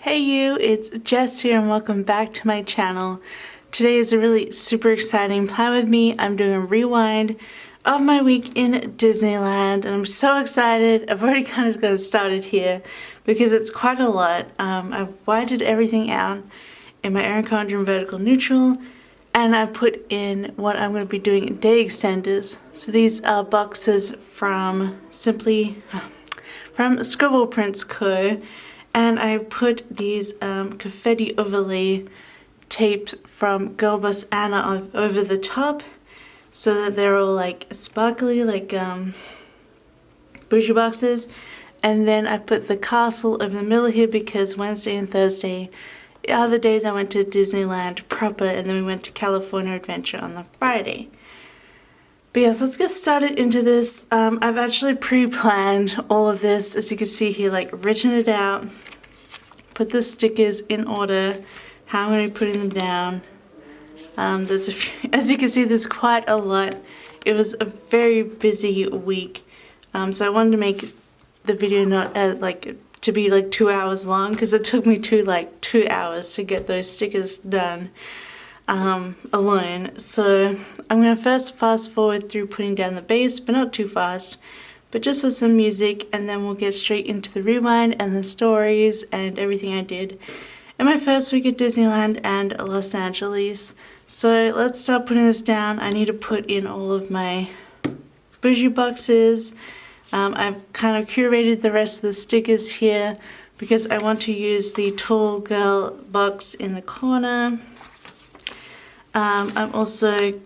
Hey you, it's Jess here and welcome back to my channel. Today is a really super exciting plan with me. I'm doing a rewind of my week in Disneyland and I'm so excited. I've already kind of got started here because it's quite a lot. I've whited everything out in my Erin Condren vertical neutral and I put in what I'm going to be doing day extenders. So these are boxes from Scribble Prints Co. And I put these confetti overlay tapes from Girl Boss Anna over the top so that they're all like sparkly, like bougie boxes. And then I put the castle over the middle here because Wednesday and Thursday are the days I went to Disneyland proper, and then we went to California Adventure on the Friday. But yes, let's get started into this. I've actually pre-planned all of this, as you can see here, like written it out, put the stickers in order, how I'm going to be putting them down. There's a few, as you can see, there's quite a lot. It was a very busy week, so I wanted to make the video not to be like 2 hours long, because it took me 2 hours to get those stickers done. Alone. So I'm going to first fast forward through putting down the base, but not too fast, but just with some music, and then we'll get straight into the rewind and the stories and everything I did in my first week at Disneyland and Los Angeles. So let's start putting this down. I need to put in all of my bougie boxes. I've kind of curated the rest of the stickers here because I want to use the tall girl box in the corner. I'm also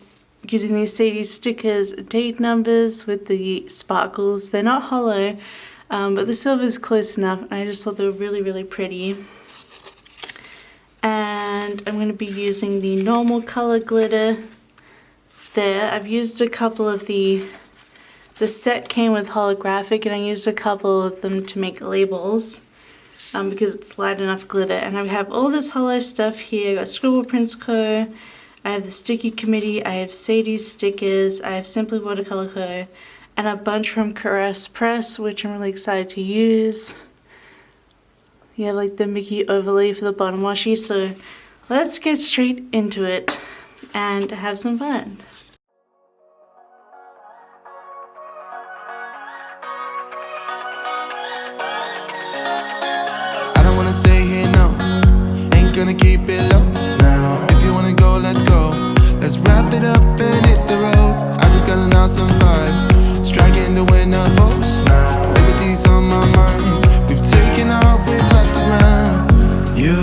using these CHATTY stickers, date numbers with the sparkles. They're not hollow, but the silver is close enough, and I just thought they were really, really pretty. And I'm going to be using the normal color glitter there. I've used a couple of the set came with holographic, and I used a couple of them to make labels because it's light enough glitter. And I have all this hollow stuff here. I got Scribble Prints Co. I have the Sticky Committee, I have CHATTY stickers, I have Simply Watercolor Co. and a bunch from Caress Press, which I'm really excited to use. You have like the Mickey overlay for the bottom washi, so let's get straight into it and have some fun. I don't wanna stay here, no, ain't gonna keep it low now. If you wanna go, let's go. Let's wrap it up and hit the road. I just got an awesome vibe, striking the winner post now. Liberty's on my mind. We've taken off, we've left the ground. You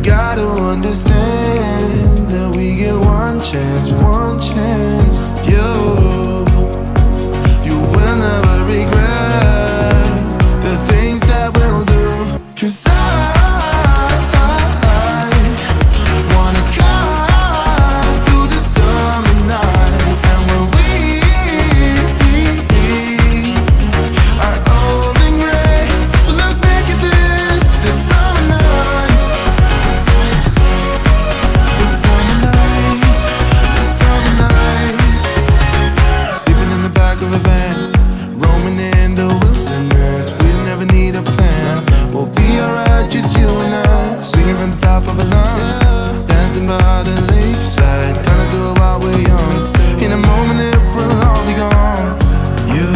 gotta understand that we get one chance, one chance. You will never regret the things that we'll do. 'Cause I wanna drive through the summer night, and when we are old and gray, we'll look back at this summer night, the summer night, the summer night. Sleeping in the back of a van, roaming in the wilderness. We never need a plan. We'll be alright, just you and I. Singing from the top of our lungs, dancing by the lakeside. Gonna do it while we're young. In a moment it will all be gone. You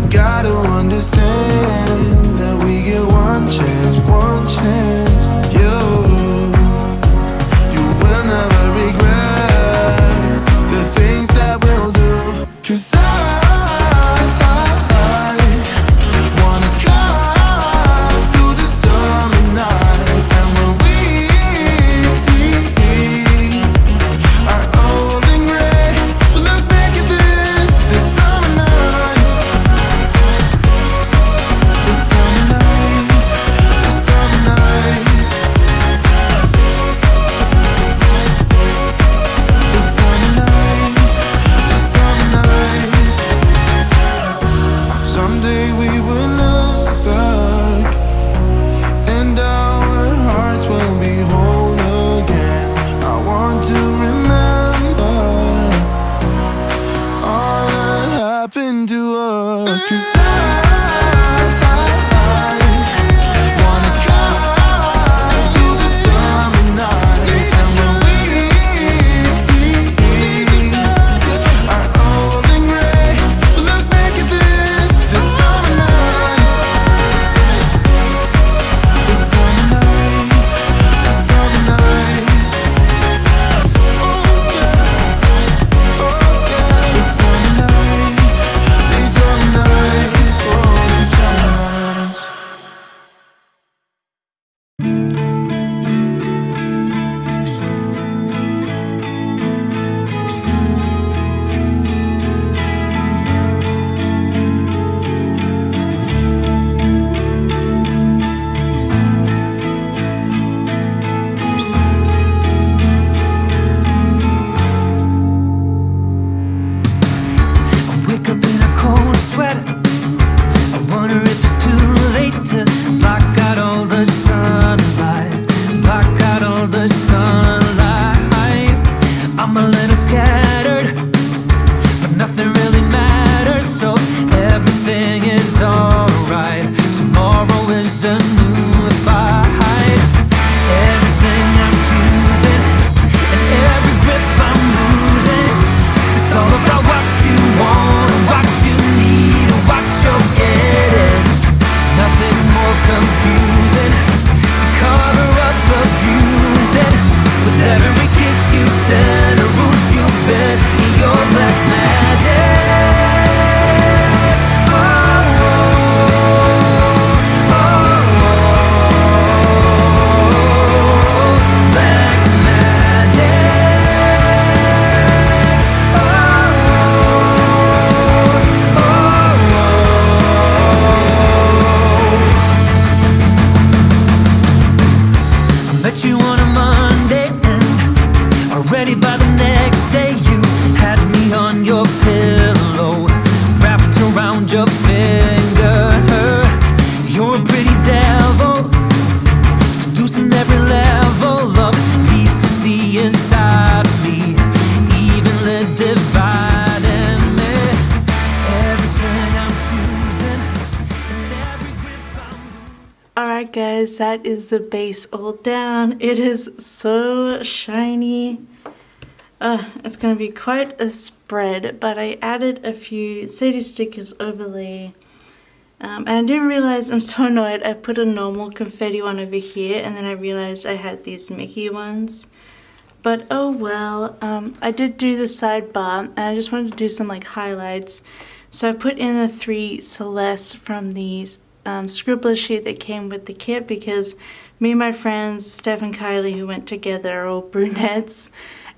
gotta understand that we get one chance, one chance. You will never regret the things that we'll do. 'Cause I wanna drive through the summer night, and when we are old and gray, we'll look back at this summer night, the summer night, the summer night. a new fight. Everything I'm choosing and every grip I'm losing, it's all about what you want, what you need, and what you're getting. Nothing more confusing to cover up abusing. With every kiss you send, a ruse you bend, in your black magic. You on a Monday and already by the next day you had me on your pillow, wrapped around your finger. You're a pretty devil, seducing every level of decency inside of me, evenly dividing me. Everything I'm choosing and every grip I'm losing. Alright guys, that is the base all down. It is so shiny. It's going to be quite a spread, but I added a few Sadie stickers overlay. And I didn't realize, I'm so annoyed, I put a normal confetti one over here and then I realized I had these Mickey ones. But oh well, I did do the sidebar and I just wanted to do some like highlights. So I put in the 3 Celeste from these scribbler sheet that came with the kit because me and my friends Steph and Kylie, who went together, are all brunettes,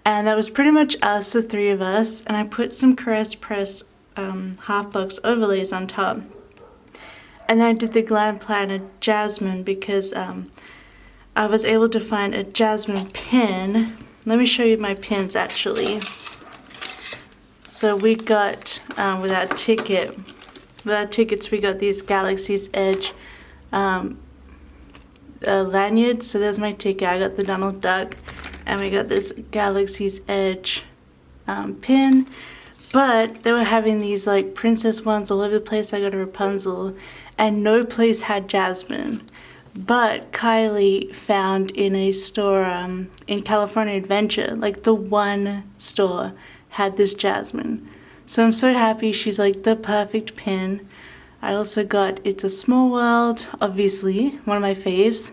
and that was pretty much us, the 3 of us. And I put some Caress Press half box overlays on top, and then I did the Glam Planner Jasmine because I was able to find a jasmine pin. Let me show you my pins actually. So we got with our tickets we got these Galaxy's Edge lanyards. So there's my ticket. I got the Donald Duck, and we got this Galaxy's Edge pin. But they were having these like princess ones all over the place. I got a Rapunzel, and no place had Jasmine. But Kylie found in a store in California Adventure, like the one store had this Jasmine. So I'm so happy. She's like the perfect pin. I also got It's a Small World, obviously, one of my faves.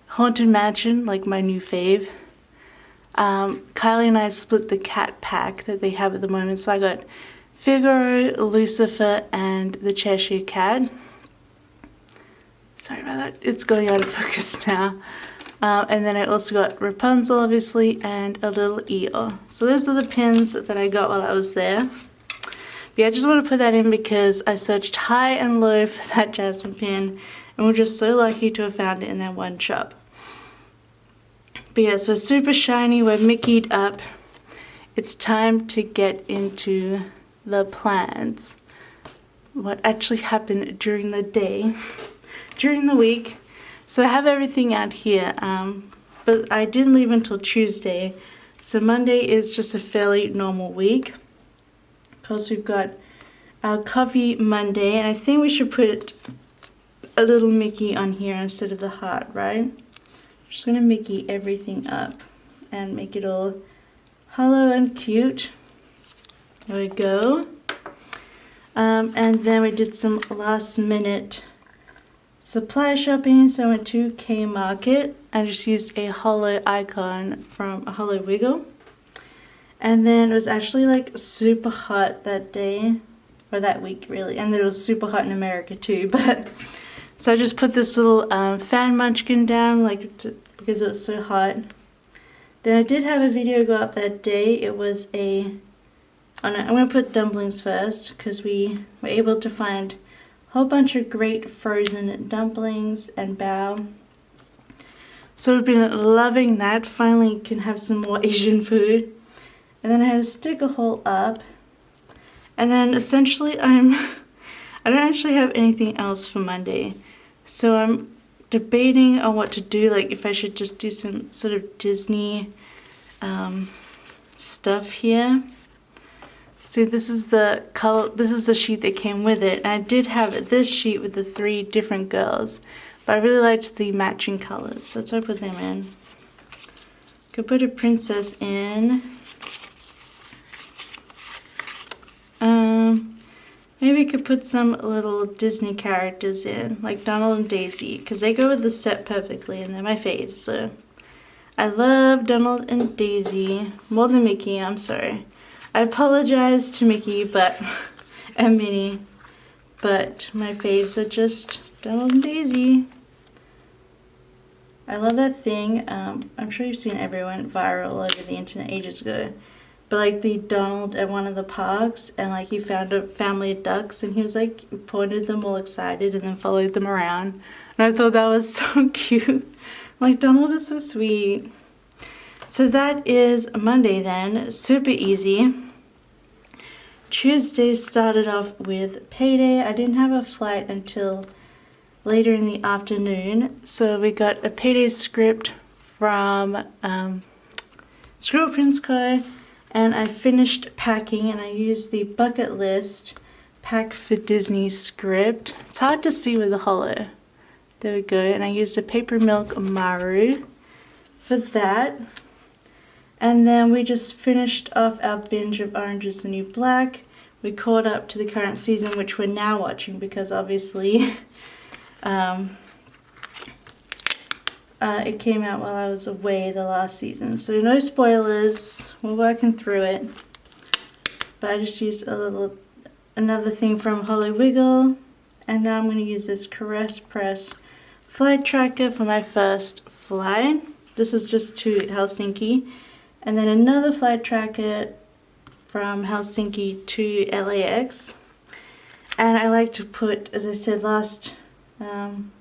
Haunted Mansion, like my new fave. Kylie and I split the cat pack that they have at the moment. So I got Figaro, Lucifer, and the Cheshire Cat. Sorry about that. It's going out of focus now. And then I also got Rapunzel, obviously, and a little Eeyore. So those are the pins that I got while I was there. But yeah, I just want to put that in because I searched high and low for that Jasmine pin, and we're just so lucky to have found it in that one shop. But yeah, so super shiny, we're Mickey'd up. It's time to get into the plans. What actually happened during the day, during the week. So I have everything out here, but I didn't leave until Tuesday. So Monday is just a fairly normal week. Because we've got our coffee Monday, and I think we should put a little Mickey on here instead of the heart, right? Just gonna Mickey everything up and make it all hollow and cute. There we go. And then we did some last minute supply shopping. So I went to K Market. I just used a hollow icon from a hollow wiggle. And then it was actually like super hot that day, or that week really, and then it was super hot in America too. But so I just put this little fan munchkin down, because it was so hot. Then I did have a video go up that day. It was I'm gonna put dumplings first because we were able to find a whole bunch of great frozen dumplings and bao. So we've been loving that. Finally can have some more Asian food. And then I had to stick a hole up. And then essentially I don't actually have anything else for Monday. So I'm debating on what to do, like if I should just do some sort of Disney stuff here. See, this is the color, this is the sheet that came with it. And I did have this sheet with the 3 different girls, But I really liked the matching colors, so I put them in. Could put a princess in. Maybe could put some little Disney characters in, like Donald and Daisy, because they go with the set perfectly and they're my faves. So I love Donald and Daisy more than Mickey. I'm sorry. I apologize to Mickey, and Minnie, but my faves are just Donald and Daisy. I love that thing. I'm sure you've seen everyone viral all over the internet ages ago. But like the Donald at one of the parks, and like he found a family of ducks, and he was like pointed them all excited, and then followed them around. And I thought that was so cute. Like Donald is so sweet. So that is Monday then, super easy. Tuesday started off with payday. I didn't have a flight until later in the afternoon, so we got a payday script from Scribble Prints Co. And I finished packing, and I used the bucket list pack for Disney script. It's hard to see with the hollow. There we go. And I used a paper milk Maru for that. And then we just finished off our binge of Orange is the New Black. We caught up to the current season, which we're now watching because obviously it came out while I was away the last season. So no spoilers, we're working through it. But I just used another thing from Hollow Wiggle. And now I'm going to use this Caress Press flight tracker for my first flight. This is just to Helsinki. And then another flight tracker from Helsinki to LAX. And I like to put, as I said last, one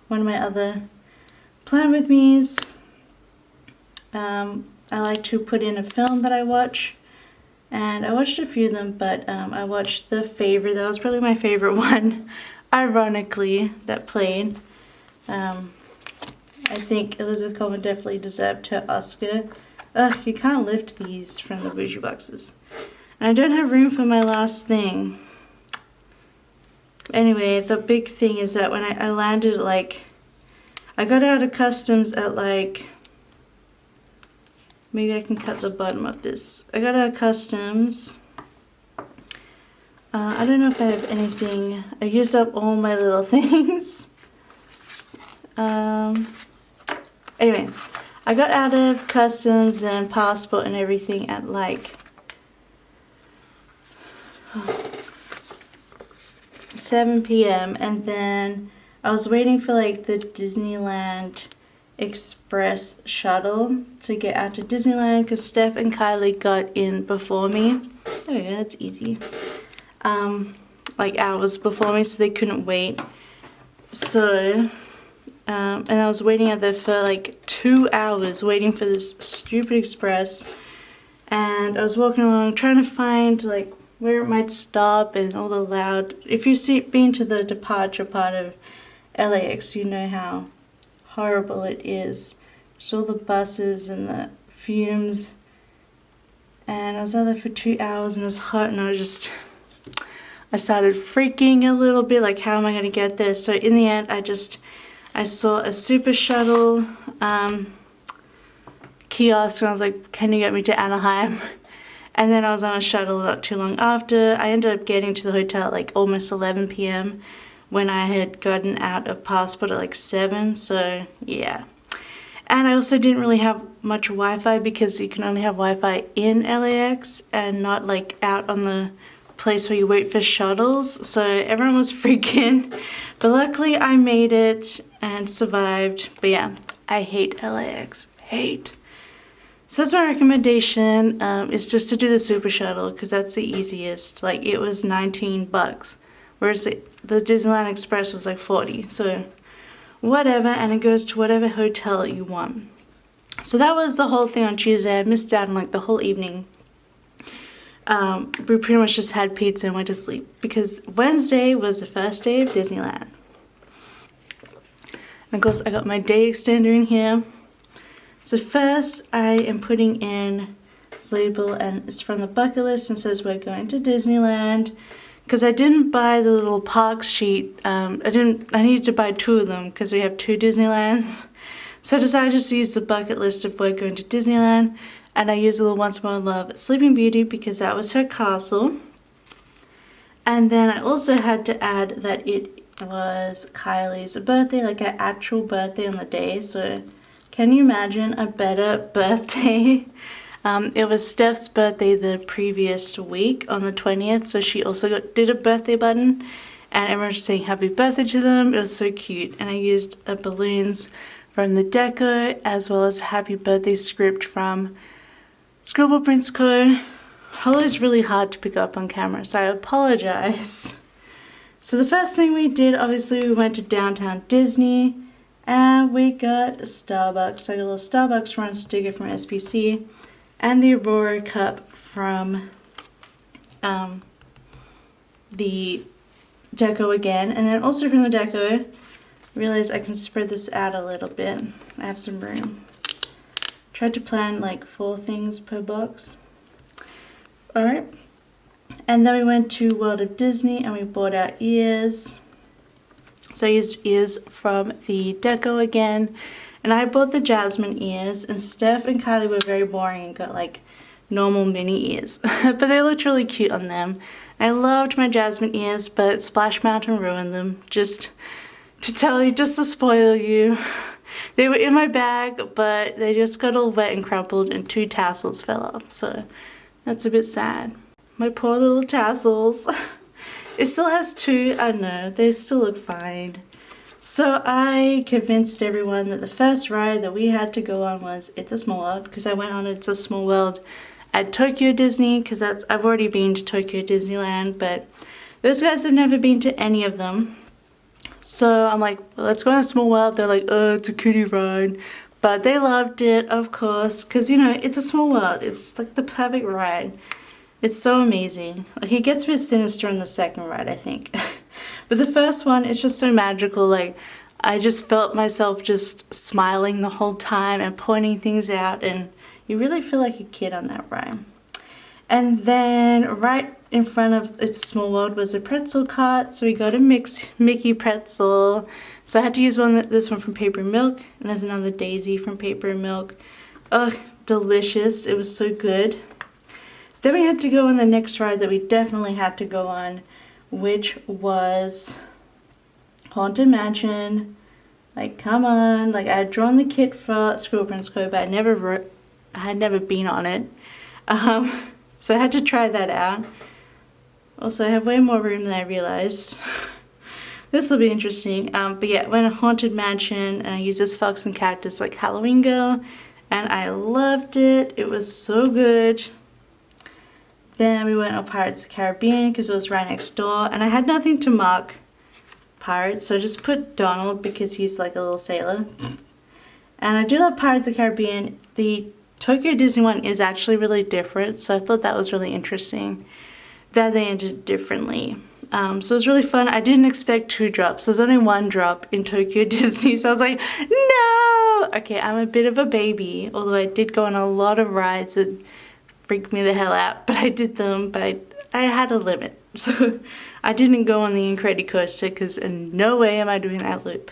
of my other plan with me's, I like to put in a film that I watch, and I watched a few of them, but I watched The Favorite. That was probably my favorite one, ironically, that played. I think Elizabeth Colman definitely deserved her Oscar. Ugh, you can't lift these from the bougie boxes. And I don't have room for my last thing. Anyway, the big thing is that when I landed, like, I got out of customs at like, maybe I can cut the bottom of this. I got out of customs. I don't know if I have anything. I used up all my little things. Anyway, I got out of customs and passport and everything at like 7 p.m. and then I was waiting for like the Disneyland Express shuttle to get out to Disneyland because Steph and Kylie got in before me. There we go, that's easy. Like hours before me, so they couldn't wait. So, and I was waiting out there for like 2 hours waiting for this stupid express. And I was walking along trying to find like where it might stop and all the loud. If you've been to the departure part of LAX, you know how horrible it is. Just all the buses and the fumes. And I was out there for 2 hours and it was hot, and I started freaking a little bit, like how am I going to get there? So in the end, I saw a super shuttle kiosk, and I was like, can you get me to Anaheim? And then I was on a shuttle not too long after. I ended up getting to the hotel at like almost 11 p.m. when I had gotten out of passport at like 7, so yeah. And I also didn't really have much Wi-Fi because you can only have Wi-Fi in LAX and not like out on the place where you wait for shuttles, so everyone was freaking. But luckily I made it and survived. But yeah, I hate LAX, hate. So that's my recommendation, is just to do the super shuttle because that's the easiest. Like it was $19, whereas the Disneyland Express was like 40. So whatever, and it goes to whatever hotel you want. So that was the whole thing on Tuesday. I missed out on like the whole evening. We pretty much just had pizza and went to sleep because Wednesday was the first day of Disneyland. And of course I got my day extender in here. So first I am putting in this label, and it's from the bucket list and says we're going to Disneyland because I didn't buy the little park sheet. I needed to buy 2 of them because we have 2 Disneylands. So I decided just to use the bucket list of we're going to Disneyland, and I used the Once More Love Sleeping Beauty because that was her castle. And then I also had to add that it was Kylie's birthday, like her actual birthday on the day. So can you imagine a better birthday? It was Steph's birthday the previous week on the 20th, so she also did a birthday button, and everyone was saying happy birthday to them. It was so cute, and I used balloons from the deco as well as happy birthday script from Scribble Prints Co. Hollow's really hard to pick up on camera, so I apologize. So the first thing we did, obviously, we went to downtown Disney and we got a Starbucks. So I got a little Starbucks run sticker from SPC and the Aurora cup from the deco again. And then also from the deco, I realized I can spread this out a little bit. I have some room. Tried to plan like 4 things per box. Alright. And then we went to World of Disney and we bought our ears. So I used ears from the deco again. And I bought the Jasmine ears, and Steph and Kylie were very boring and got like normal mini ears. But they looked really cute on them. I loved my Jasmine ears, but Splash Mountain ruined them. Just to tell you, just to spoil you. They were in my bag, but they just got all wet and crumpled and 2 tassels fell off. So that's a bit sad. My poor little tassels. It still has 2, I know, they still look fine. So I convinced everyone that the first ride that we had to go on was It's a Small World, because I went on It's a Small World at Tokyo Disney, because I've already been to Tokyo Disneyland, but those guys have never been to any of them. So I'm like, well, let's go on a Small World. They're like, oh, it's a kiddie ride. But they loved it, of course, because, you know, it's a small world. It's like the perfect ride. It's so amazing. Like, it gets a bit sinister in the second ride, I think. But the first one, it's just so magical. Like, I just felt myself just smiling the whole time and pointing things out, and you really feel like a kid on that ride. And then right in front of It's a Small World was a pretzel cart, so we got a Mickey pretzel. So I had to use this one from Paper Milk, and there's another Daisy from Paper Milk. Ugh, delicious. It was so good. Then we had to go on the next ride that we definitely had to go on, which was Haunted Mansion. Like, come on. Like, I had drawn the kit for Scribble Prints Co, but I had never been on it. So I had to try that out. Also, I have way more room than I realized. This will be interesting. But yeah, went to Haunted Mansion, and I used this Fox and Cactus like Halloween girl, and I loved it. It was so good. Then we went on Pirates of the Caribbean because it was right next door, and I had nothing to mark Pirates, so I just put Donald because he's like a little sailor. And I do love Pirates of the Caribbean. The Tokyo Disney one is actually really different, so I thought that was really interesting that they ended differently. So it was really fun. I didn't expect 2 drops. There's only 1 drop in Tokyo Disney, so I was like, no! Okay, I'm a bit of a baby, although I did go on a lot of rides that freaked me the hell out, but I did them, but I had a limit. So I didn't go on the Incredicoaster because in no way am I doing that loop.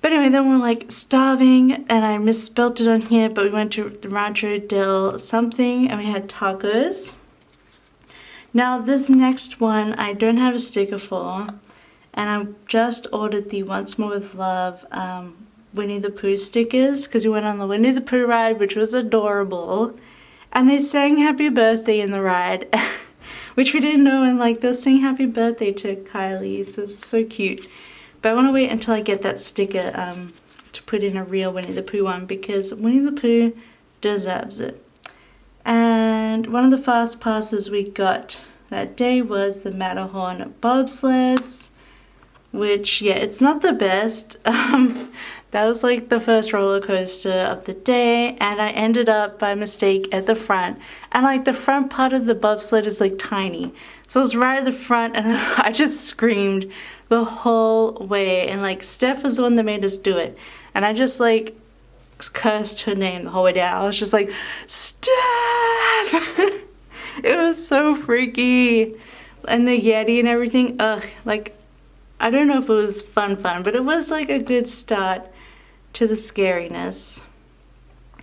But anyway, then we're like starving, and I misspelled it on here, but we went to the Rancho del something, and we had tacos. Now this next one I don't have a sticker for, and I just ordered the Once More with Love Winnie the Pooh stickers, because we went on the Winnie the Pooh ride, which was adorable, and they sang happy birthday in the ride, which we didn't know, and like they'll sing happy birthday to Kylie, so it's so cute. But I want to wait until I get that sticker to put in a real Winnie the Pooh one, because Winnie the Pooh deserves it. And one of the fast passes we got that day was the Matterhorn bobsleds, which, yeah, it's not the best. That was like the first roller coaster of the day, and I ended up by mistake at the front, and like the front part of the bobsled is like tiny, so I was right at the front, and I just screamed the whole way, and like Steph was the one that made us do it, and I just like cursed her name the whole way down. I was just like, Steph! It was so freaky. and the Yeti and everything. Ugh, like, I don't know if it was fun, but it was like a good start to the scariness.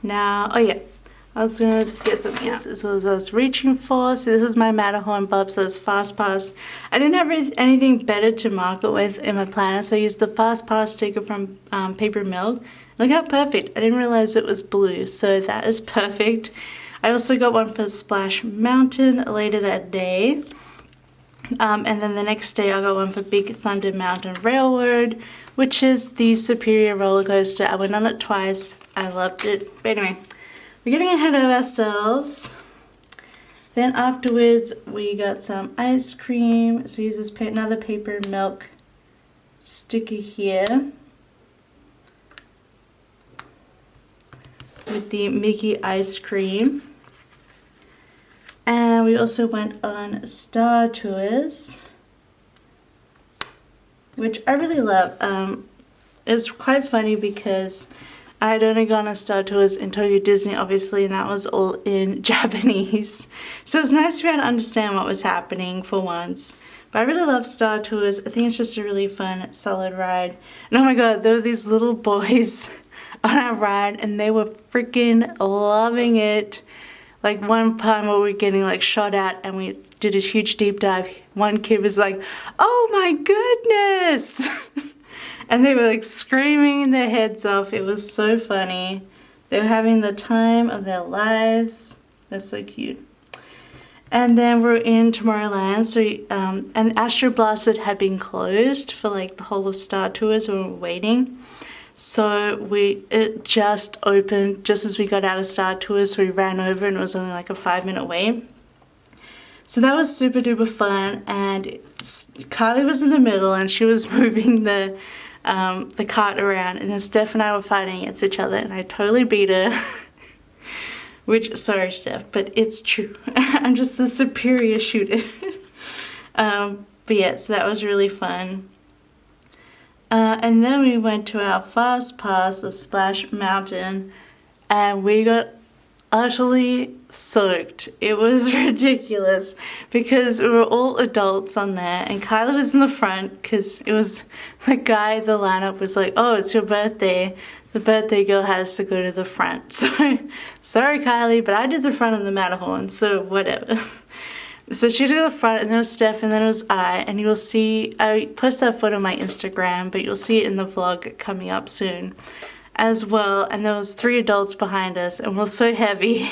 Now, oh yeah, I was gonna get something else. This was I was reaching for. So this is my Matterhorn bulb, so it's Fast Pass. I didn't have anything better to mark it with in my planner, so I used the Fast Pass sticker from Paper Milk. Look how perfect. I didn't realize it was blue, so that is perfect. I also got one for Splash Mountain later that day. And then the next day I got one for Big Thunder Mountain Railroad, which is the superior roller coaster. I went on it twice. I loved it. But anyway, we're getting ahead of ourselves. Then afterwards we got some ice cream. So use this another Paper Milk sticker here with the Mickey ice cream. And we also went on Star Tours, which I really love. It's quite funny because I'd only gone on Star Tours in Tokyo Disney, obviously, and that was all in Japanese. So it's nice to be able to understand what was happening for once. But I really love Star Tours. I think it's just a really fun, solid ride. And oh my god, there were these little boys on our ride, and they were freaking loving it. Like one time where we were getting like shot at and we did a huge deep dive, one kid was like, "Oh my goodness!" And they were like screaming their heads off. It was so funny. They were having the time of their lives. That's so cute. And then we're in Tomorrowland. So and Astro Blasted had been closed for like the whole of Star Tours when we were waiting. So it just opened just as we got out of Star Tours, so we ran over and it was only like a 5-minute wait. So that was super duper fun, and Kylie was in the middle and she was moving the cart around, and then Steph and I were fighting against each other and I totally beat her. Which, sorry Steph, but it's true. I'm just the superior shooter. But yeah, so that was really fun. And then we went to our Fast Pass of Splash Mountain and we got utterly soaked. It was ridiculous because we were all adults on there and Kyla was in the front because it was the guy, the lineup was like, "Oh, it's your birthday. The birthday girl has to go to the front." So, sorry Kylie, but I did the front of the Matterhorn, so whatever. So she did the front, and then it was Steph, and then it was I, and you'll see, I post that photo on my Instagram, but you'll see it in the vlog coming up soon as well. And there was 3 adults behind us, and we were so heavy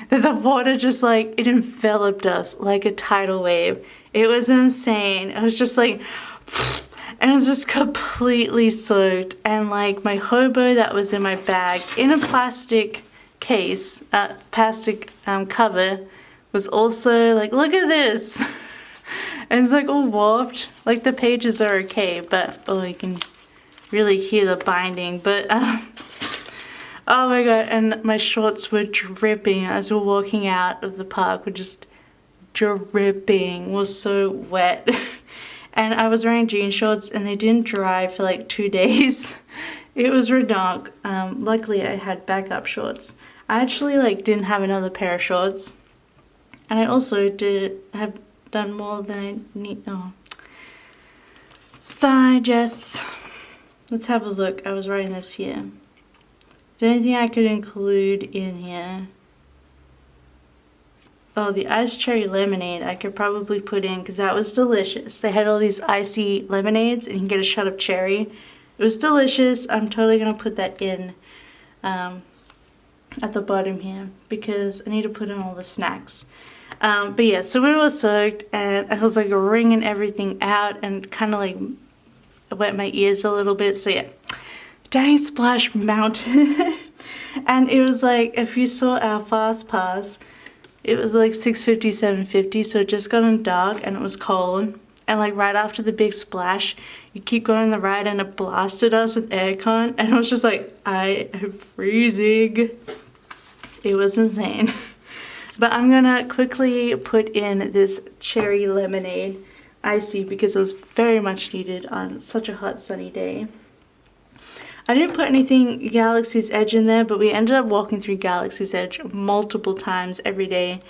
that the water just like, it enveloped us like a tidal wave. It was insane. It was just like, and it was just completely soaked, and like my hobo that was in my bag in a plastic case, plastic cover, was also like, look at this. And it's like all warped. Like the pages are okay, but oh, you can really hear the binding. But oh my god, and my shorts were dripping as we were walking out of the park. Were just dripping. Was so wet. And I was wearing jean shorts and they didn't dry for like 2 days. It was redonk. Luckily I had backup shorts. I actually like didn't have another pair of shorts. And I also have done more than I need. Oh. Digest. Let's have a look. I was writing this here. Is there anything I could include in here? Oh, the iced cherry lemonade I could probably put in because that was delicious. They had all these icy lemonades and you can get a shot of cherry. It was delicious. I'm totally going to put that in at the bottom here because I need to put in all the snacks. But yeah, so we were soaked and I was like wringing everything out and kind of like wet my ears a little bit. So yeah, dang Splash Mountain. And it was like, if you saw our Fast Pass, it was like 6:50, 7:50, so it just got dark and it was cold. And like right after the big splash, you keep going the ride and it blasted us with aircon, and I was just like, I am freezing. It was insane. But I'm gonna quickly put in this cherry lemonade icy because it was very much needed on such a hot sunny day. I didn't put anything Galaxy's Edge in there, but we ended up walking through Galaxy's Edge multiple times every day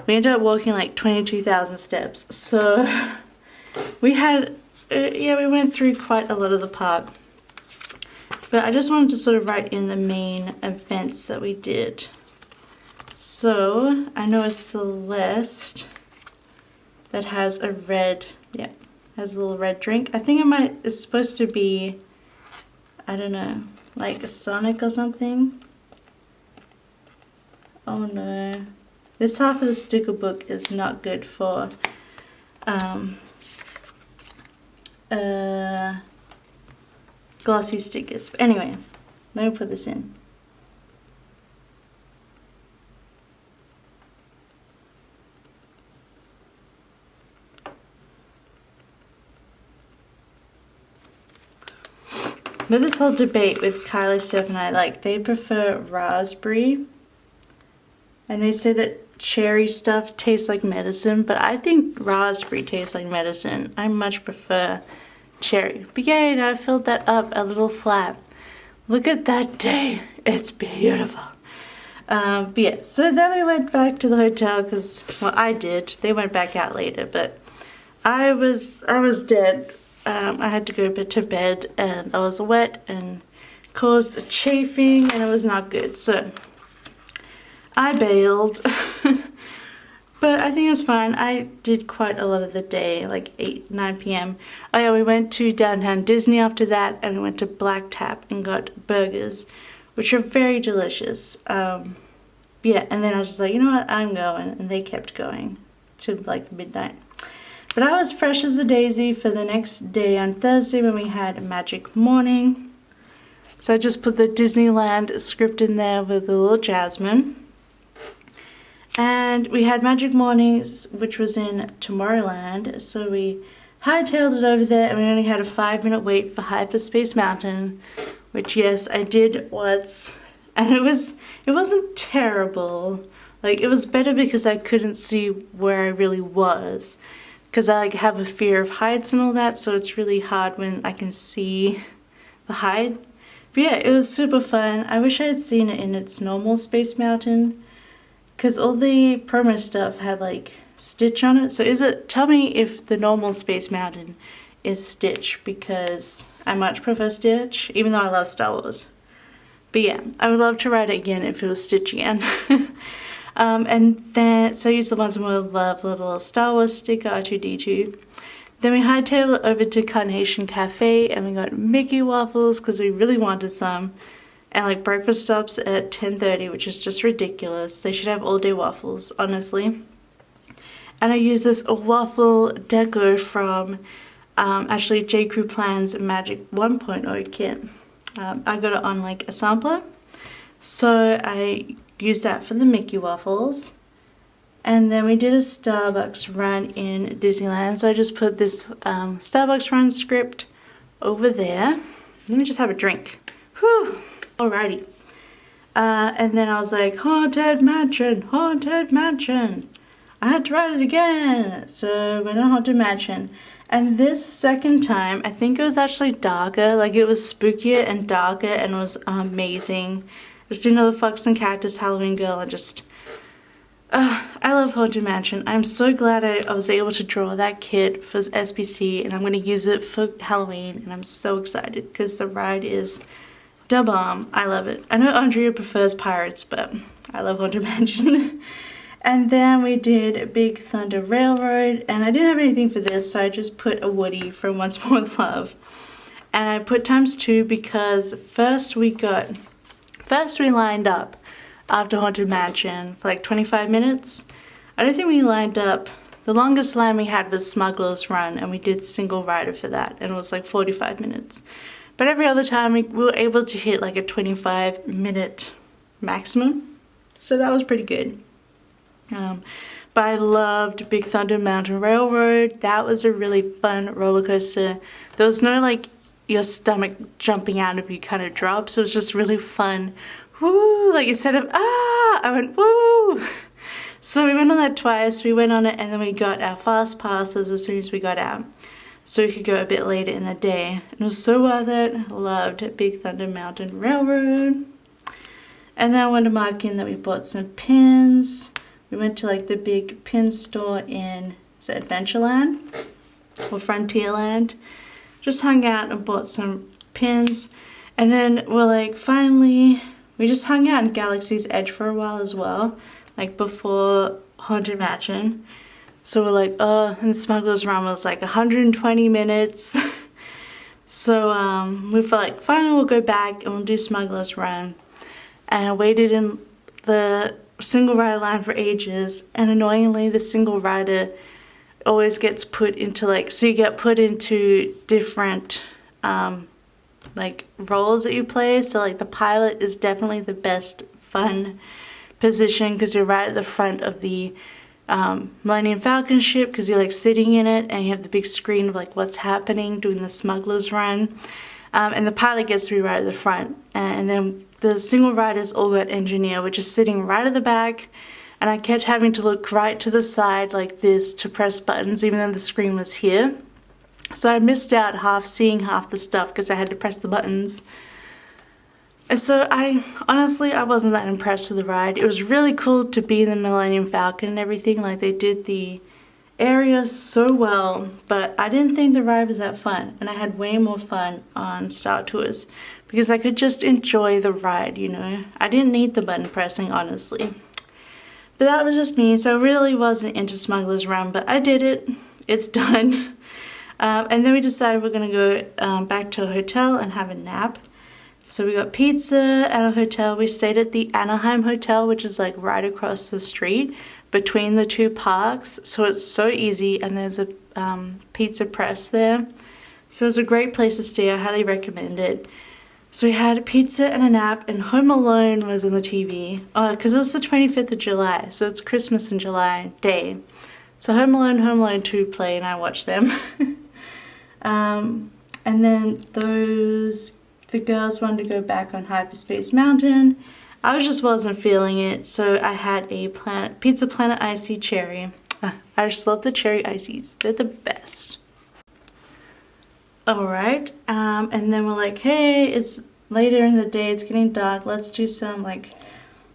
we ended up walking like 22,000 steps. So we had, yeah, we went through quite a lot of the park. But I just wanted to sort of write in the main events that we did. So I know a Celeste that has a red, yeah, has a little red drink. I think it's supposed to be, I don't know, like a Sonic or something. Oh no. This half of the sticker book is not good for glossy stickers. But anyway, let me put this in. But this whole debate with Kylie, Steph and I, like, they prefer raspberry. And they say that cherry stuff tastes like medicine, but I think raspberry tastes like medicine. I much prefer cherry. But yay, I filled that up a little flat. Look at that day. It's beautiful. But yeah, so then we went back to the hotel because, well, I did. They went back out later, but I was dead. I had to go to bed and I was wet and caused a chafing and it was not good. So I bailed. But I think it was fine. I did quite a lot of the day, like 8, 9 p.m. Oh yeah, we went to downtown Disney after that and we went to Black Tap and got burgers, which are very delicious. Yeah, and then I was just like, you know what, I'm going. And they kept going to like midnight. But I was fresh as a daisy for the next day on Thursday when we had a magic morning. So I just put the Disneyland script in there with a little Jasmine. And we had magic mornings, which was in Tomorrowland. So we hightailed it over there and we only had a 5-minute wait for Hyperspace Mountain, which yes, I did once. And it wasn't terrible. Like, it was better because I couldn't see where I really was. Because I like have a fear of heights and all that, so it's really hard when I can see the height. But yeah, it was super fun. I wish I had seen it in its normal Space Mountain, because all the promo stuff had like Stitch on it. So tell me if the normal Space Mountain is Stitch, because I much prefer Stitch, even though I love Star Wars. But yeah, I would love to ride it again if it was Stitch again. And then, so I used the Once More Love little Star Wars sticker, R2-D2. Then we hightailed it over to Carnation Cafe and we got Mickey waffles because we really wanted some. And like breakfast stops at 10:30, which is just ridiculous. They should have all day waffles, honestly. And I used this waffle deco from actually J. Crew Plan's Magic 1.0 kit. I got it on like a sampler. So I used that for the Mickey waffles. And then we did a Starbucks run in Disneyland. So I just put this Starbucks run script over there. Let me just have a drink. Whew. Alrighty. And then I was like, Haunted Mansion, Haunted Mansion. I had to write it again. So we went on Haunted Mansion. And this second time, I think it was actually darker. Like, it was spookier and darker and it was amazing. Just doing another Fox and Cactus Halloween girl and just... I love Haunted Mansion. I'm so glad I was able to draw that kit for SPC and I'm going to use it for Halloween and I'm so excited because the ride is da bomb. I love it. I know Andrea prefers Pirates, but I love Haunted Mansion. And then we did Big Thunder Railroad and I didn't have anything for this, so I just put a Woody from Once More with Love. And I put ×2 because first we lined up after Haunted Mansion for like 25 minutes. I don't think we lined up. The longest line we had was Smuggler's Run and we did single rider for that and it was like 45 minutes. But every other time we were able to hit like a 25-minute maximum. So that was pretty good. But I loved Big Thunder Mountain Railroad. That was a really fun roller coaster. There was no like your stomach jumping out of you kind of drop. So it was just really fun. Woo! Like instead of I went woo! So we went on that twice. We went on it and then we got our fast passes as soon as we got out. So we could go a bit later in the day. It was so worth it. Loved Big Thunder Mountain Railroad. And then I wanted to mark in that we bought some pins. We went to like the big pin store in, is it Adventureland or Frontierland? Just hung out and bought some pins. And then we're like, finally, we just hung out in Galaxy's Edge for a while as well, like before Haunted Mansion. So we're like, oh, and Smuggler's Run was like 120 minutes. So we felt like, fine, we'll go back and we'll do Smuggler's Run. And I waited in the single rider line for ages, and annoyingly the single rider always gets put into like, so you get put into different like roles that you play. So like the pilot is definitely the best fun position because you're right at the front of the Millennium Falcon ship, because you're like sitting in it and you have the big screen of like what's happening doing the Smuggler's Run, and the pilot gets to be right at the front, and then the single riders all got engineer, which is sitting right at the back, and I kept having to look right to the side like this to press buttons even though the screen was here. So I missed out seeing half the stuff because I had to press the buttons. And so honestly, I wasn't that impressed with the ride. It was really cool to be in the Millennium Falcon and everything. Like, they did the area so well, but I didn't think the ride was that fun. And I had way more fun on Star Tours because I could just enjoy the ride, you know. I didn't need the button pressing, honestly. But that was just me, so I really wasn't into Smuggler's Run, but I did it. It's done. And then we decided we're going to go back to a hotel and have a nap. So we got pizza at a hotel. We stayed at the Anaheim Hotel, which is like right across the street between the two parks. So it's so easy, and there's a pizza press there. So it's a great place to stay. I highly recommend it. So we had pizza and a nap, and Home Alone was on the TV. Oh, because it was the 25th of July, so it's Christmas in July Day. So Home Alone 2 play, and I watched them. And then the girls wanted to go back on Hyperspace Mountain. I just wasn't feeling it, so I had a Pizza Planet Icy Cherry. I just love the cherry ices. They're the best. Alright, and then we're like, hey, it's later in the day, it's getting dark, let's do some like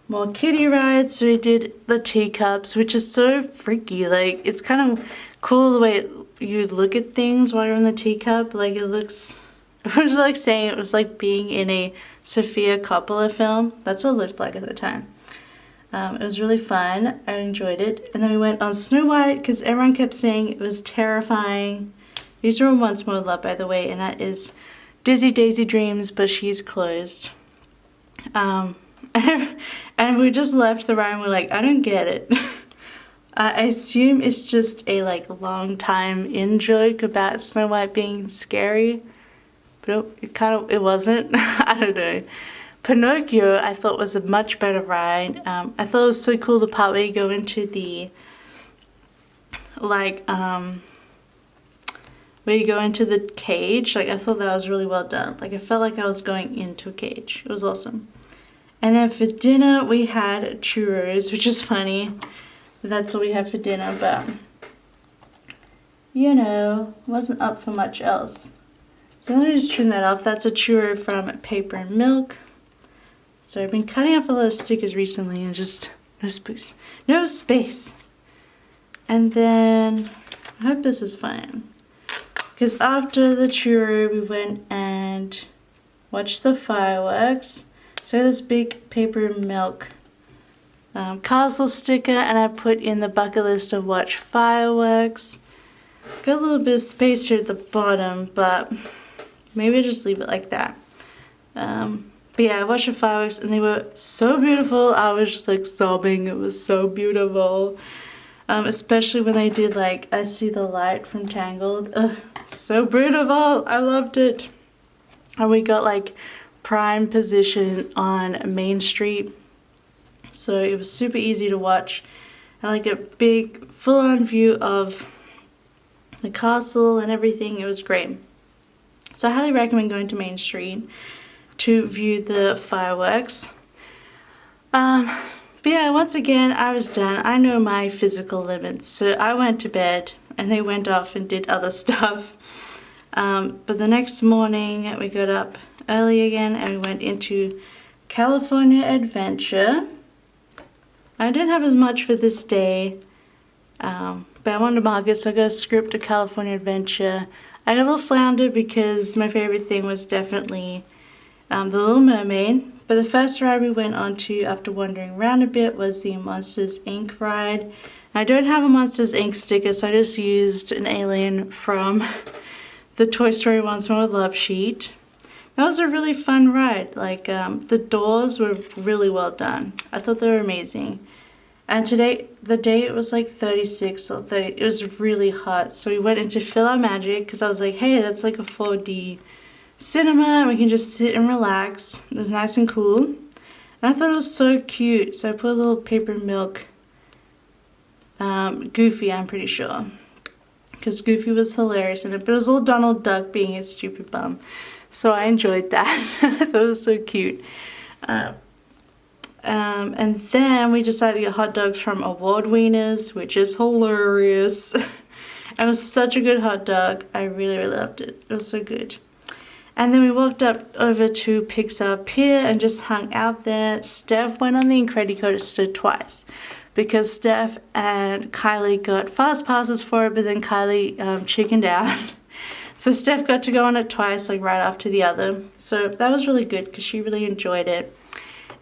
more kiddie rides. So we did the teacups, which is so freaky. Like, it's kind of cool the way you look at things while you're in the teacup. Like, it was like saying it was like being in a Sofia Coppola film. That's what it looked like at the time. It was really fun. I enjoyed it. And then we went on Snow White because everyone kept saying it was terrifying. These are on Once More Love, by the way, and that is Dizzy Daisy Dreams, but she's closed. And we just left the ride and we're like, I don't get it. I assume it's just a like long time in joke about Snow White being scary. But it wasn't. I don't know. Pinocchio I thought was a much better ride. I thought it was so cool the part where you go into the like where you go into the cage. Like, I thought that was really well done. Like, I felt like I was going into a cage. It was awesome. And then for dinner we had churros, which is funny. That's all we had for dinner, but you know, wasn't up for much else. So let me just trim that off. That's a churro from Paper and Milk. So I've been cutting off a lot of stickers recently and just no space. And then I hope this is fine, because after the churro we went and watched the fireworks. So this big Paper and Milk castle sticker, and I put in the bucket list of watch fireworks. Got a little bit of space here at the bottom, but maybe I'll just leave it like that. But yeah, I watched the fireworks and they were so beautiful. I was just like sobbing. It was so beautiful. Especially when they did like I See the Light from Tangled. So beautiful. I loved it. And we got like prime position on Main Street. So it was super easy to watch. And like a big full-on view of the castle and everything. It was great. So I highly recommend going to Main Street to view the fireworks. But yeah, once again, I was done. I know my physical limits, so I went to bed and they went off and did other stuff. But the next morning we got up early again and we went into California Adventure. I didn't have as much for this day, but I wanted to mark it, so I got a script of California Adventure. I got a little floundered because my favorite thing was definitely The Little Mermaid. But the first ride we went on to after wandering around a bit was the Monsters Inc. ride. I don't have a Monsters Inc. sticker, so I just used an alien from the Toy Story Once More with Love sheet. That was a really fun ride. Like, the doors were really well done. I thought they were amazing. And today, the day it was like 36 or 30, it was really hot. So we went into PhilharMagic because I was like, hey, that's like a 4D cinema and we can just sit and relax. It was nice and cool. And I thought it was so cute. So I put a little paper milk Goofy, I'm pretty sure. Because Goofy was hilarious in it. But it was little Donald Duck being a stupid bum. So I enjoyed that. I thought it was so cute. And then we decided to get hot dogs from Award Wieners, which is hilarious. It was such a good hot dog. I really, really loved it. It was so good. And then we walked up over to Pixar Pier and just hung out there. Steph went on the Incredicoaster twice because Steph and Kylie got fast passes for it, but then Kylie chickened out. So Steph got to go on it twice, like right after the other. So that was really good because she really enjoyed it.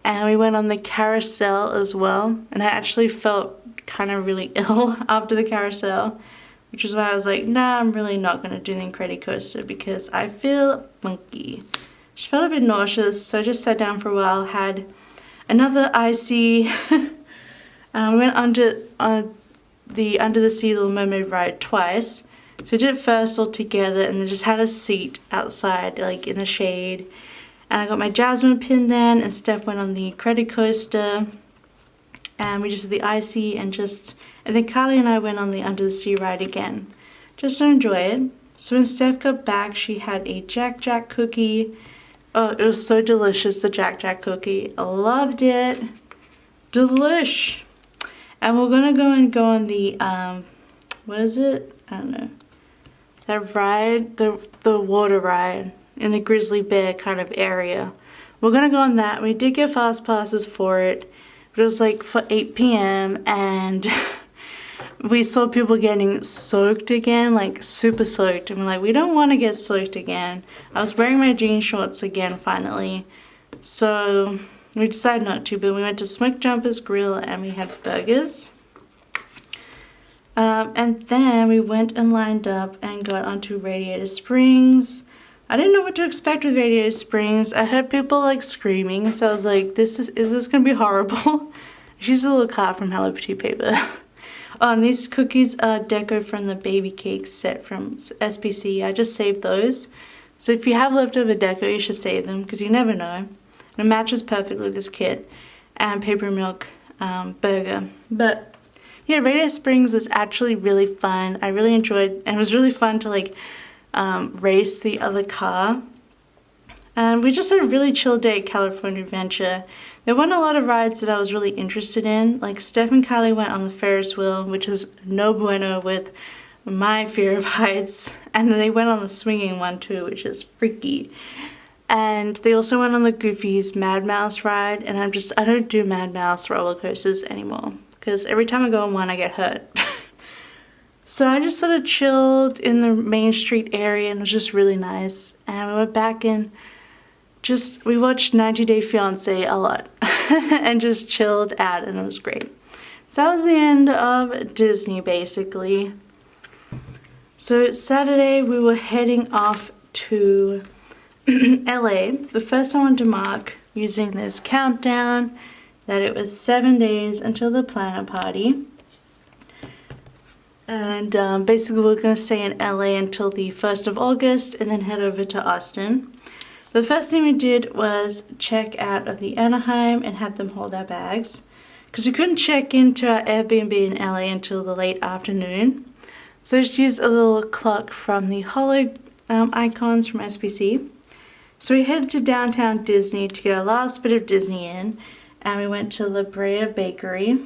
And we went on the carousel as well. And I actually felt kind of really ill after the carousel, which is why I was like, nah, I'm really not going to do the Incredicoaster because I feel funky. Just felt a bit nauseous, so I just sat down for a while, had another icy. We went under the Sea Little Mermaid ride twice. So we did it first all together and then just had a seat outside, like in the shade. And I got my Jasmine pin then, and Steph went on the Incredicoaster. And we just did the icy and then Kylie and I went on the Under the Sea ride again, just to enjoy it. So when Steph got back, she had a Jack Jack cookie. Oh, it was so delicious, the Jack Jack cookie. I loved it. Delish. And we're gonna go on the, what is it? I don't know. That ride, the water ride in the Grizzly Bear kind of area. We're gonna go on that. We did get fast passes for it, but it was like for 8 p.m. and we saw people getting soaked again, like super soaked, and we're like, we don't want to get soaked again. I was wearing my jean shorts again finally, so we decided not to, but we went to Smoke Jumpers Grill and we had burgers. And then we went and lined up and got onto Radiator Springs. I didn't know what to expect with Radiator Springs. I heard people like screaming, so I was like, is this gonna be horrible? She's a little cat from Hello Kitty paper. Oh, and these cookies are deco from the baby cakes set from SPC. I just saved those. So if you have leftover deco, you should save them because you never know. And it matches perfectly with this kit and paper milk burger. But yeah, Radiator Springs was actually really fun. I really enjoyed, and it was really fun to like race the other car. And we just had a really chill day at California Adventure. There weren't a lot of rides that I was really interested in. Like Steph and Kylie went on the Ferris wheel, which is no bueno with my fear of heights. And then they went on the swinging one too, which is freaky. And they also went on the Goofy's Mad Mouse ride. And I don't do Mad Mouse roller coasters anymore, because every time I go on one, I get hurt. So I just sort of chilled in the Main Street area and it was just really nice. And we went back and we watched 90 Day Fiancé a lot and just chilled out, and it was great. So that was the end of Disney basically. So Saturday we were heading off to LA. The first I wanted to mark using this countdown that it was 7 days until the planner party. And basically we're going to stay in LA until the 1st of August and then head over to Austin. The first thing we did was check out of the Anaheim and had them hold our bags, because we couldn't check into our Airbnb in LA until the late afternoon. So I just used a little clock from the holo icons from SPC. So we headed to downtown Disney to get our last bit of Disney in, and we went to La Brea Bakery.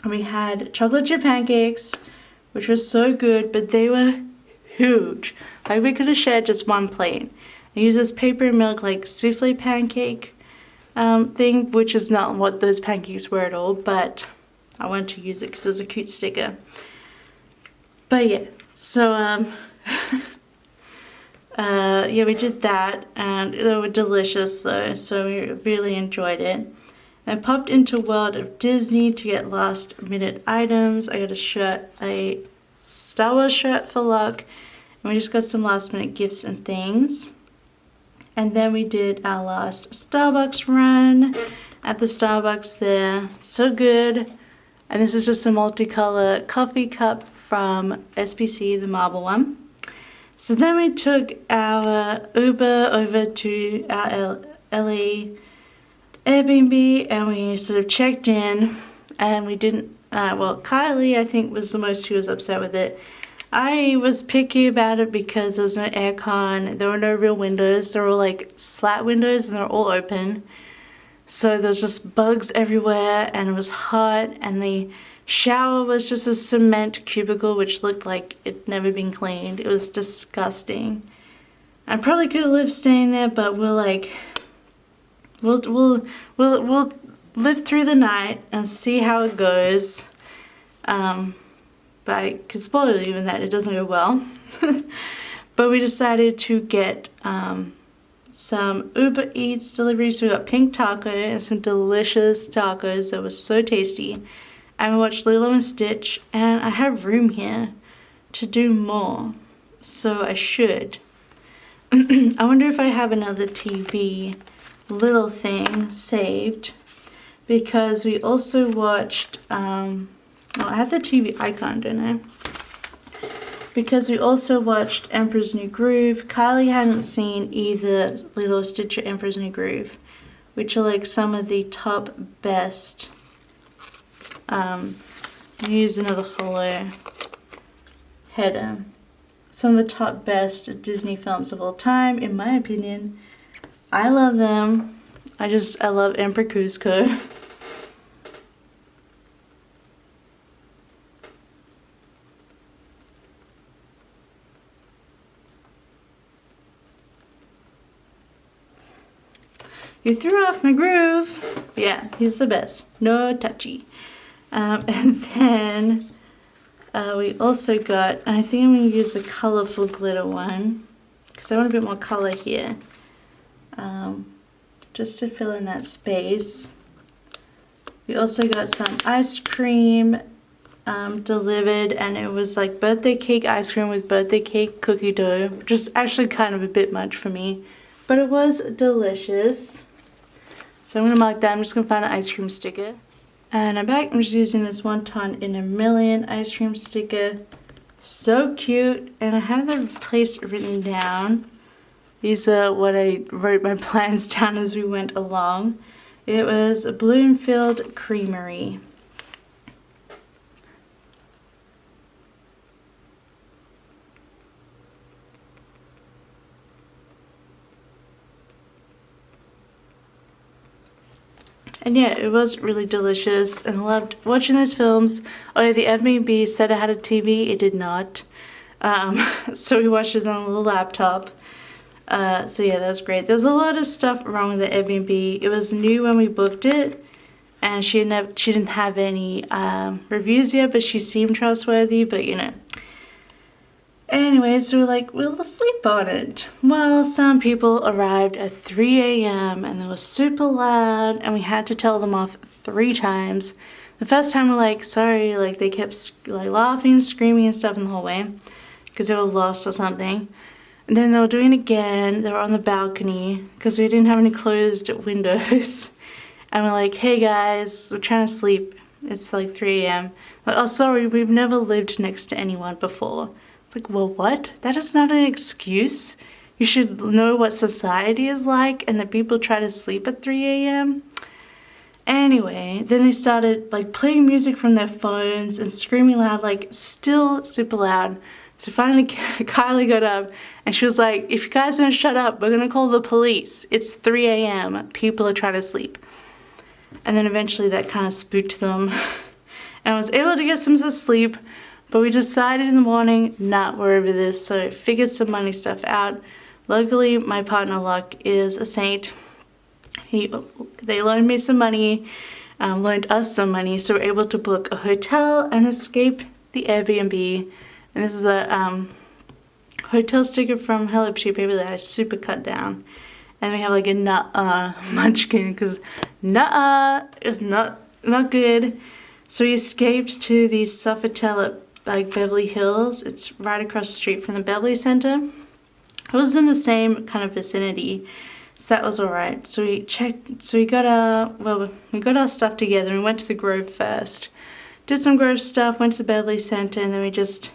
We had chocolate chip pancakes, which was so good, but they were huge. Like we could have shared just one plate. I used this paper milk like souffle pancake thing, which is not what those pancakes were at all, but I wanted to use it because it was a cute sticker. But yeah, so yeah, we did that, and they were delicious though, so we really enjoyed it. I popped into World of Disney to get last minute items. I got a shirt, a Star Wars shirt for luck, and we just got some last minute gifts and things. And then we did our last Starbucks run at the Starbucks there. So good. And this is just a multicolor coffee cup from SPC, the marble one. So then we took our Uber over to our LA Airbnb, and we sort of checked in, and we didn't, well, Kylie I think was the most who was upset with it. I was picky about it because there was no aircon, there were no real windows, they were all like slat windows and they were all open. So there was just bugs everywhere, and it was hot, and the shower was just a cement cubicle which looked like it'd never been cleaned. It was disgusting. I probably could have lived staying there, but we're like, we'll live through the night and see how it goes. But I could spoil it, even that it doesn't go well. But we decided to get some Uber Eats deliveries. We got pink taco and some delicious tacos that was so tasty. And we watched Lilo and Stitch, and I have room here to do more, so I should. I wonder if I have another TV little thing saved, because we also watched, well, I have the TV icon, don't I? Because we also watched Emperor's New Groove. Kylie hadn't seen either Lilo Stitch or Emperor's New Groove, which are like some of the top best, use another hollow header. Some of the top best Disney films of all time, in my opinion. I love them. I love Emperor Cusco. You threw off my groove. Yeah, he's the best. No touchy. And then we also got, and I think I'm going to use the colourful glitter one, because I want a bit more colour here. Just to fill in that space. We also got some ice cream delivered, and it was like birthday cake ice cream with birthday cake cookie dough, which is actually kind of a bit much for me, but it was delicious. So I'm going to mark that. I'm just going to find an ice cream sticker. And I'm back. I'm just using this 1 ton in a million ice cream sticker. So cute. And I have the place written down. These are what I wrote my plans down as we went along. It was a Bloomfield Creamery. And yeah, it was really delicious, and I loved watching those films. Oh yeah, the Airbnb said it had a TV. It did not. So we watched this on a little laptop. So yeah, that was great. There was a lot of stuff wrong with the Airbnb. It was new when we booked it, and she didn't have any reviews yet, but she seemed trustworthy, but you know. Anyway, so we're like, we'll sleep on it. Well, some people arrived at 3 a.m. and they were super loud, and we had to tell them off 3 times. The first time we're like, sorry, like they kept like laughing and screaming and stuff in the hallway because they were lost or something. And then they were doing it again. They were on the balcony because we didn't have any closed windows. And we're like, hey guys, we're trying to sleep. It's like 3 a.m. Like, oh, sorry, we've never lived next to anyone before. It's like, well, what? That is not an excuse. You should know what society is like, and that people try to sleep at 3 a.m. Anyway, then they started like playing music from their phones and screaming loud, like still super loud. So finally Kylie got up and she was like, if you guys don't shut up, we're gonna call the police. It's 3 a.m. People are trying to sleep. And then eventually that kind of spooked them. And I was able to get some to sleep. But we decided in the morning, nah, we're over this, so I figured some money stuff out. Luckily, my partner Luck is a saint, They loaned me some money, loaned us some money, so we're able to book a hotel and escape the Airbnb. And this is a hotel sticker from Hello Kitty paper that I super cut down. And we have like a nuh-uh munchkin, because nuh-uh is not good. So we escaped to the Sofitel at like Beverly Hills. It's right across the street from the Beverly Center. It was in the same kind of vicinity, so that was alright. So we got our stuff together and we went to the Grove first. Did some Grove stuff, went to the Beverly Center, and then we just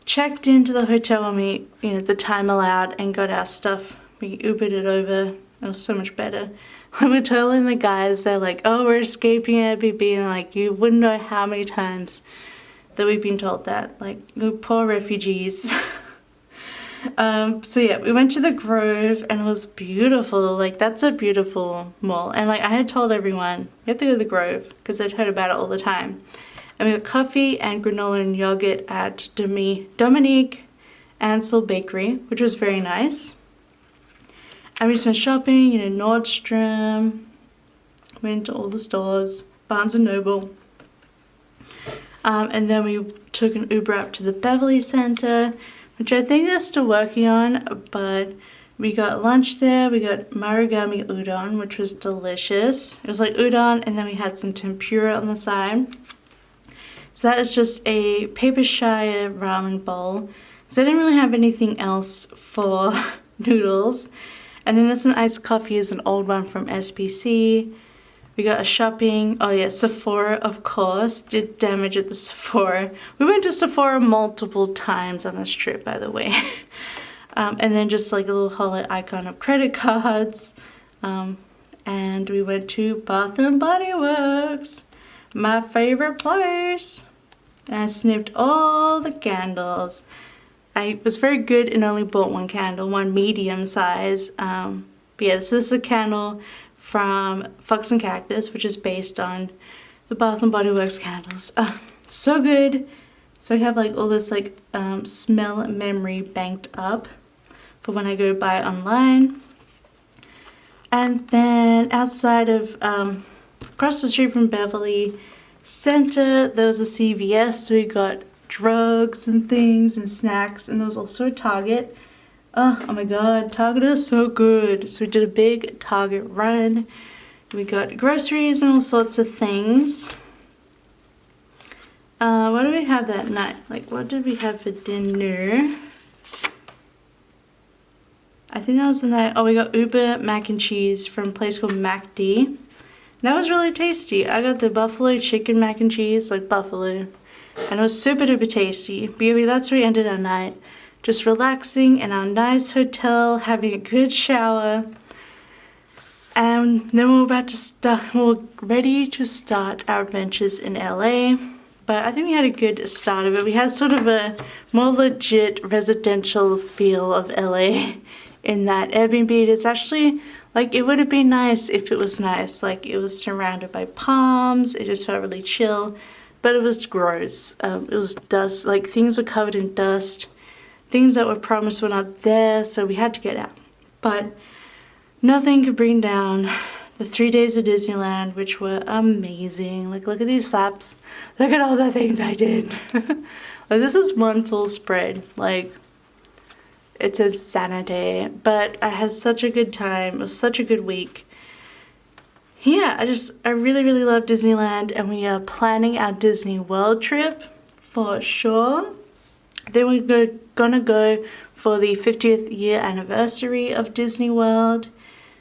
checked into the hotel when we, the time allowed, and got our stuff. We Ubered it over. It was so much better. We're telling the guys, they're like, oh, we're escaping Airbnb, and like, you wouldn't know how many times that we've been told that. Like, you poor refugees. So yeah, we went to the Grove and it was beautiful. Like, that's a beautiful mall. And like, I had told everyone, you have to go to the Grove, because I'd heard about it all the time. And we got coffee and granola and yogurt at Dominique Ansel Bakery, which was very nice. And we just went shopping, Nordstrom, went to all the stores, Barnes & Noble. And then we took an Uber up to the Beverly Center, which I think they're still working on, but we got lunch there. We got marugami udon, which was delicious. It was like udon, and then we had some tempura on the side. So that is just a Papershire ramen bowl. So I didn't really have anything else for noodles. And then there's an iced coffee, is an old one from SPC. We got a shopping, Sephora, of course, did damage at the Sephora. We went to Sephora multiple times on this trip, by the way. And then just like a little holiday icon of credit cards. And we went to Bath & Body Works, my favorite place. And I sniffed all the candles. I was very good and only bought one candle, one medium size. But yeah, this is a candle from Fox and Cactus, which is based on the Bath & Body Works candles. So good. So I have like all this like smell memory banked up for when I go buy online. And then outside of, across the street from Beverly Center, there was a CVS. So we got drugs and things and snacks, and there was also a Target. Oh my god, Target is so good. So we did a big Target run. We got groceries and all sorts of things. What did we have that night? Like, what did we have for dinner? I think that was the night. Oh, we got Uber mac and cheese from a place called MacD. That was really tasty. I got the buffalo chicken mac and cheese, like buffalo. And it was super duper tasty. But yeah, that's where we ended our night. Just relaxing in our nice hotel, having a good shower. And then we were ready to start our adventures in LA. But I think we had a good start of it. We had sort of a more legit residential feel of LA in that Airbnb. It's actually, like, it would have been nice if it was nice. Like, it was surrounded by palms. It just felt really chill. But it was gross. It was dust. Like, things were covered in dust. Things that were promised were not there, so we had to get out. But nothing could bring down the 3 days of Disneyland, which were amazing. Like, look at these flaps. Look at all the things I did. Like, this is one full spread. Like, it's insanity. But I had such a good time. It was such a good week. Yeah, I really, really love Disneyland, and we are planning our Disney World trip for sure. Then we're gonna go for the 50th year anniversary of Disney World.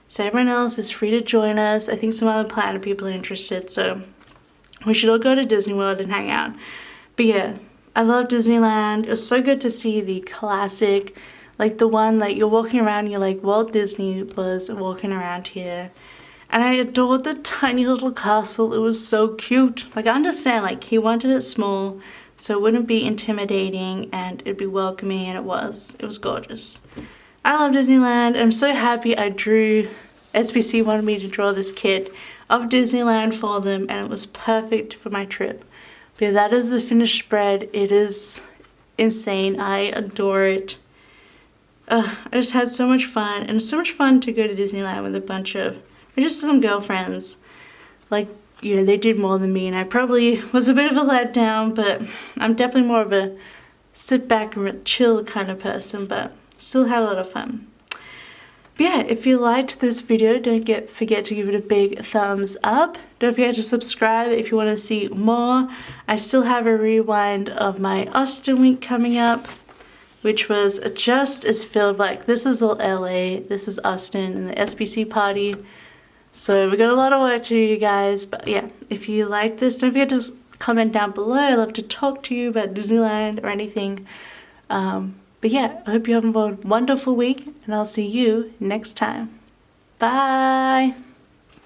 So everyone else is free to join us. I think some other planner people are interested, so we should all go to Disney World and hang out. But yeah, I love Disneyland. It was so good to see the classic, like the one that you're walking around and you're like, Walt Disney was walking around here. And I adored the tiny little castle. It was so cute. Like, I understand, like, he wanted it small so it wouldn't be intimidating and it'd be welcoming, and it was. It was gorgeous. I love Disneyland. I'm so happy SBC wanted me to draw this kit of Disneyland for them, and it was perfect for my trip. But yeah, that is the finished spread. It is insane. I adore it. I just had so much fun, and it's so much fun to go to Disneyland with a bunch of or just some girlfriends. Like, you know, they did more than me, and I probably was a bit of a letdown, but I'm definitely more of a sit back and chill kind of person, but still had a lot of fun. But yeah, if you liked this video, don't forget to give it a big thumbs up. Don't forget to subscribe if you want to see more. I still have a rewind of my Austin week coming up, which was just as filled. Like, this is all LA, this is Austin and the SBC party. So we got a lot of work to do, you guys. But yeah, if you like this, don't forget to comment down below. I'd love to talk to you about Disneyland or anything. But yeah, I hope you have a wonderful week, and I'll see you next time. Bye!